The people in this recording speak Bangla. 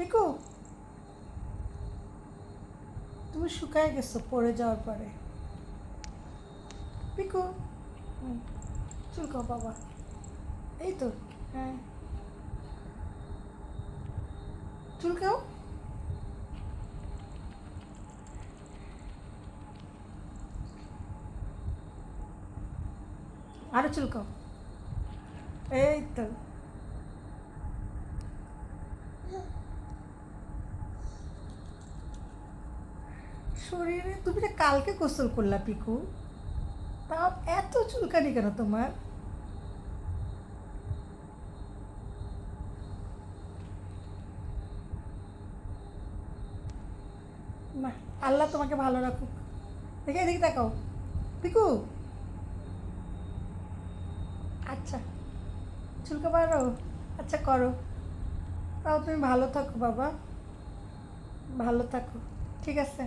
পিকু, তুমি শুকায় গেছো পড়ে যাওয়ার পরে। পিকু, চুলকাও বাবা। এই তো, হ্যাঁ, চুলকাও। আরো চুলকাও। এই তো। শরীরে তুমি না কালকে গোসল করলা পিকু, তাও এত চুলকানি কেন তোমার? না, আল্লাহ তোমাকে ভালো রাখুক। দেখে এদিকে তাকাও পিকু। আচ্ছা, চুলকা পারো? আচ্ছা করো। তাও তুমি ভালো থাকো বাবা, ভালো থাকো। ঠিক আছে।